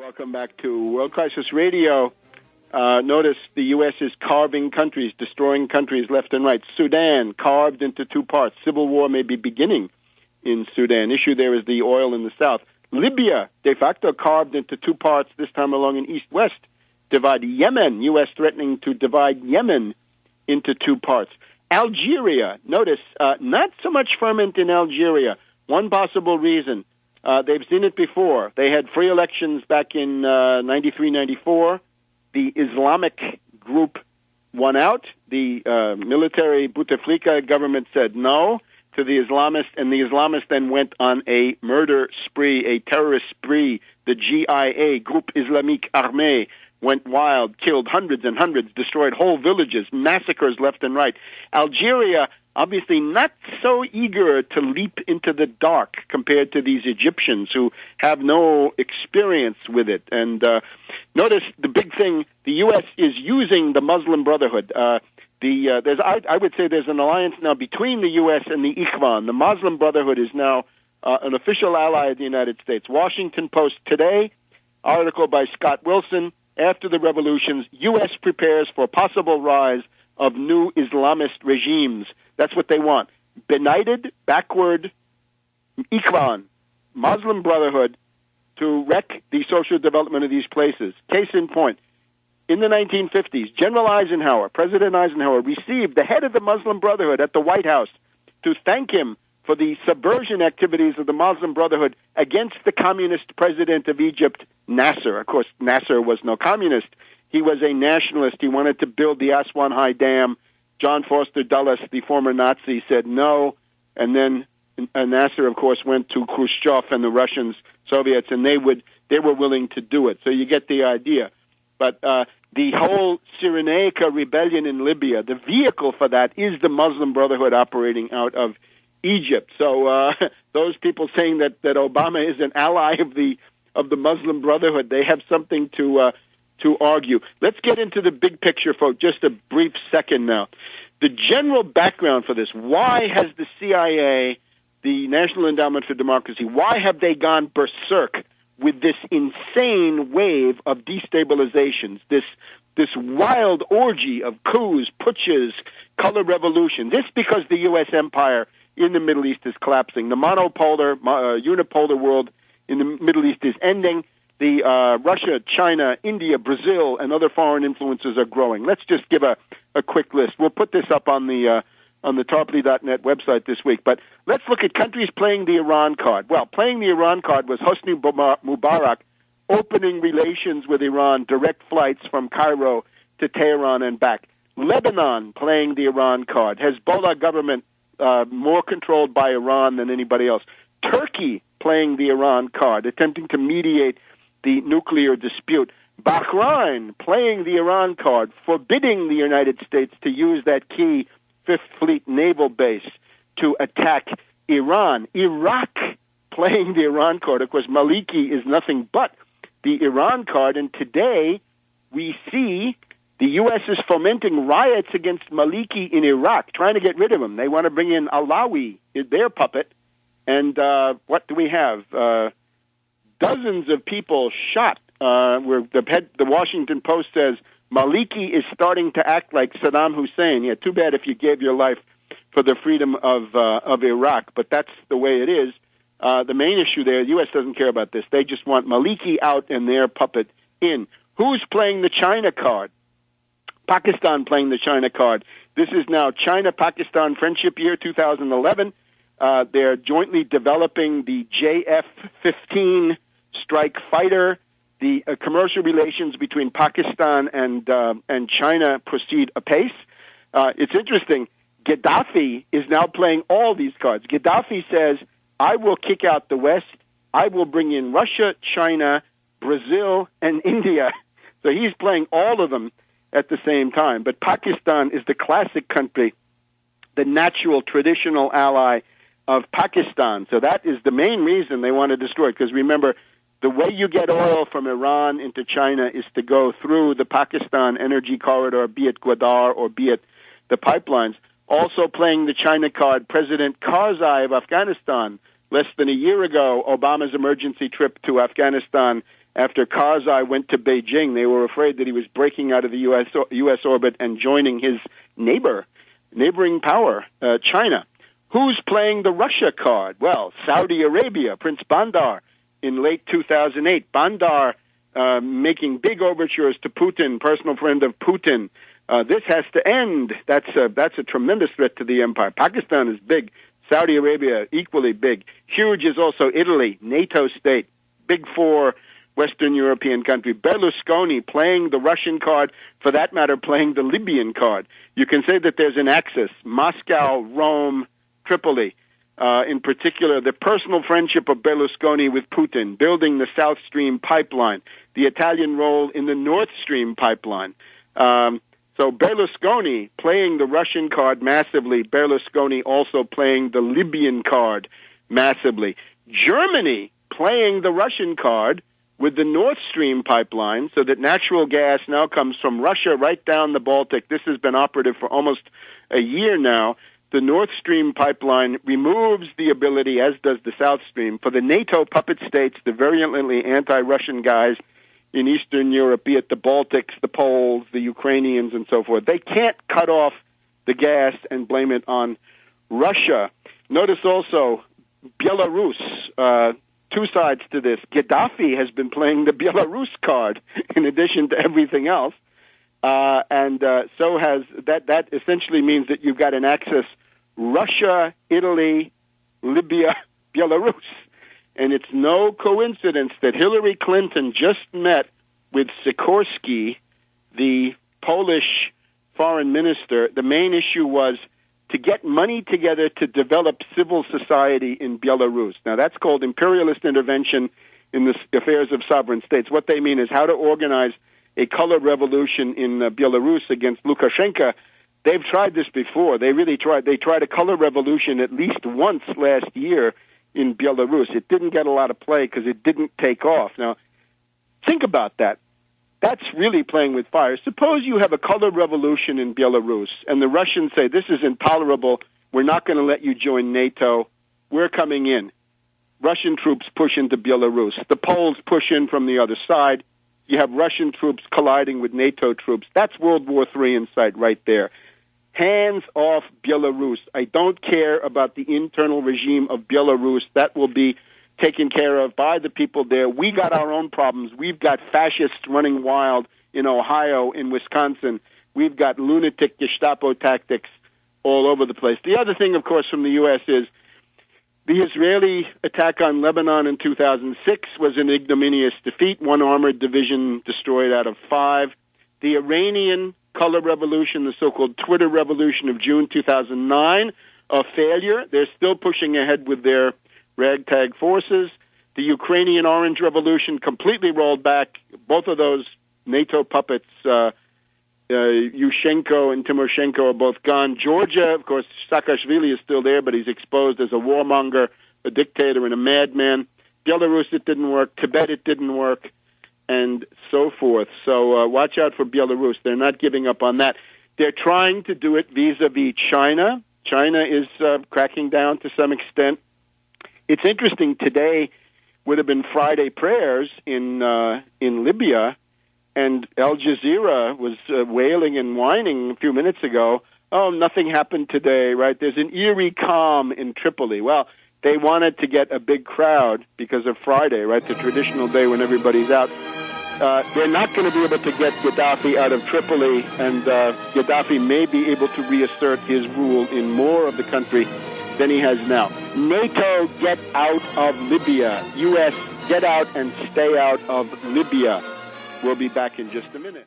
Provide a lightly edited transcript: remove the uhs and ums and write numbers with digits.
Welcome back to World Crisis Radio. Notice the U.S. is carving countries, destroying countries left and right. Sudan, carved into two parts. Civil war may be beginning in Sudan. Issue there is the oil in the south. Libya, de facto carved into two parts, this time along an east-west divide. Yemen, U.S. threatening to divide Yemen into two parts. Algeria, notice, not so much ferment in Algeria. One possible reason, they've seen it before. They had free elections back in 93, 94. The Islamic group won out. The military Bouteflika government said no to the Islamists, and the Islamists then went on a murder spree, a terrorist spree. The GIA, Groupe Islamique Armée, went wild, killed hundreds and hundreds, destroyed whole villages, massacres left and right. Algeria, obviously not so eager to leap into the dark compared to these Egyptians who have no experience with it. And notice the big thing, the U.S. is using the Muslim Brotherhood. I would say there's an alliance now between the U.S. and the Ikhwan. The Muslim Brotherhood is now an official ally of the United States. Washington Post today, article by Scott Wilson, after the revolutions, U.S. prepares for possible rise of new Islamist regimes. That's what they want. Benighted, backward, Ikhwan, Muslim Brotherhood, to wreck the social development of these places. Case in point, in the 1950s, President Eisenhower, received the head of the Muslim Brotherhood at the White House to thank him for the subversion activities of the Muslim Brotherhood against the communist president of Egypt, Nasser. Of course, Nasser was no communist. He was a nationalist. He wanted to build the Aswan High Dam. John Foster Dulles, the former Nazi, said no. And then Nasser, of course, went to Khrushchev and the Russians, Soviets, and they were willing to do it. So you get the idea. But the whole Cyrenaica rebellion in Libya, the vehicle for that is the Muslim Brotherhood operating out of Egypt. So those people saying that Obama is an ally of the Muslim Brotherhood, they have something to argue. Let's get into the big picture for just a brief second now. The general background for this, why has the CIA, the National Endowment for Democracy, why have they gone berserk with this insane wave of destabilizations, this wild orgy of coups, putsches, color revolution? This because the U.S. empire in the Middle East is collapsing. The monopolar, unipolar world in the Middle East is ending. The Russia, China, India, Brazil, and other foreign influences are growing. Let's just give a quick list. We'll put this up on the Tarpley.net website this week. But let's look at countries playing the Iran card. Well, playing the Iran card was Hosni Mubarak opening relations with Iran, direct flights from Cairo to Tehran and back. Lebanon playing the Iran card. Hezbollah government more controlled by Iran than anybody else. Turkey playing the Iran card, attempting to mediate the nuclear dispute. Bahrain playing the Iran card, forbidding the United States to use that key Fifth Fleet naval base to attack Iran. Iraq playing the Iran card. Of course, Maliki is nothing but the Iran card, and today we see the U.S. is fomenting riots against Maliki in Iraq, trying to get rid of him. They want to bring in Alawi, their puppet, and what do we have? Dozens of people shot. Where the Washington Post says Maliki is starting to act like Saddam Hussein. Yeah, too bad if you gave your life for the freedom of Iraq, but that's the way it is. The main issue there, the U.S. doesn't care about this. They just want Maliki out and their puppet in. Who's playing the China card? Pakistan playing the China card. This is now China-Pakistan Friendship Year 2011. They're jointly developing the JF-15 strike fighter. The commercial relations between Pakistan and China proceed apace. It's interesting. Gaddafi is now playing all these cards. Gaddafi says, I will kick out the West. I will bring in Russia, China, Brazil, and India. So he's playing all of them at the same time. But Pakistan is the classic country, the natural, traditional ally of Pakistan. So that is the main reason they want to destroy it. Because remember, the way you get oil from Iran into China is to go through the Pakistan energy corridor, be it Gwadar or be it the pipelines. Also playing the China card, President Karzai of Afghanistan. Less than a year ago, Obama's emergency trip to Afghanistan after Karzai went to Beijing. They were afraid that he was breaking out of the U.S. orbit and joining his neighboring power, China. Who's playing the Russia card? Well, Saudi Arabia, Prince Bandar in late 2008. Bandar making big overtures to Putin, personal friend of Putin. This has to end. That's a tremendous threat to the empire. Pakistan is big. Saudi Arabia, equally big. Huge is also Italy, NATO state, big four Western European country. Berlusconi playing the Russian card, for that matter, playing the Libyan card. You can say that there's an axis, Moscow, Rome, Tripoli. In particular, the personal friendship of Berlusconi with Putin, building the South Stream pipeline, the Italian role in the Nord Stream pipeline. So Berlusconi playing the Russian card massively, Berlusconi also playing the Libyan card massively. Germany playing the Russian card with the Nord Stream pipeline, so that natural gas now comes from Russia right down the Baltic. This has been operative for almost a year now. The Nord Stream pipeline removes the ability, as does the South Stream, for the NATO puppet states, the virulently anti-Russian guys in Eastern Europe, be it the Baltics, the Poles, the Ukrainians, and so forth. They can't cut off the gas and blame it on Russia. Notice also Belarus, two sides to this. Gaddafi has been playing the Belarus card in addition to everything else. So has that essentially means that you've got an axis Russia, Italy, Libya, Belarus. And it's no coincidence that Hillary Clinton just met with Sikorsky, the Polish foreign minister. The main issue was to get money together to develop civil society in Belarus. Now, that's called imperialist intervention in the affairs of sovereign states. What they mean is how to organize a color revolution in Belarus against Lukashenko. They've tried this before. They really tried. They tried a color revolution at least once last year in Belarus. It didn't get a lot of play because it didn't take off. Now, think about that. That's really playing with fire. Suppose you have a color revolution in Belarus, and the Russians say, this is intolerable. We're not going to let you join NATO. We're coming in. Russian troops push into Belarus. The Poles push in from the other side. You have Russian troops colliding with NATO troops. That's World War III in sight right there. Hands off Belarus. I don't care about the internal regime of Belarus. That will be taken care of by the people there. We got our own problems. We've got fascists running wild in Ohio, in Wisconsin. We've got lunatic Gestapo tactics all over the place. The other thing, of course, from the U.S. is the Israeli attack on Lebanon in 2006 was an ignominious defeat, one armored division destroyed out of 5. The Iranian color revolution, the so-called Twitter revolution of June 2009, a failure. They're still pushing ahead with their ragtag forces. The Ukrainian Orange Revolution completely rolled back. Both of those NATO puppets, Yushchenko and Timoshenko, are both gone. Georgia, of course, Saakashvili is still there, but he's exposed as a warmonger, a dictator, and a madman. Belarus, it didn't work. Tibet, it didn't work, and so forth. So watch out for Belarus. They're not giving up on that. They're trying to do it vis-a-vis China. China is cracking down to some extent. It's interesting, today would have been Friday prayers in Libya, and Al Jazeera was wailing and whining a few minutes ago, oh, nothing happened today, right? There's an eerie calm in Tripoli. Well, they wanted to get a big crowd because of Friday, right, the traditional day when everybody's out. They're not going to be able to get Gaddafi out of Tripoli, and Gaddafi may be able to reassert his rule in more of the country than he has now. NATO, get out of Libya. U.S., get out and stay out of Libya. We'll be back in just a minute.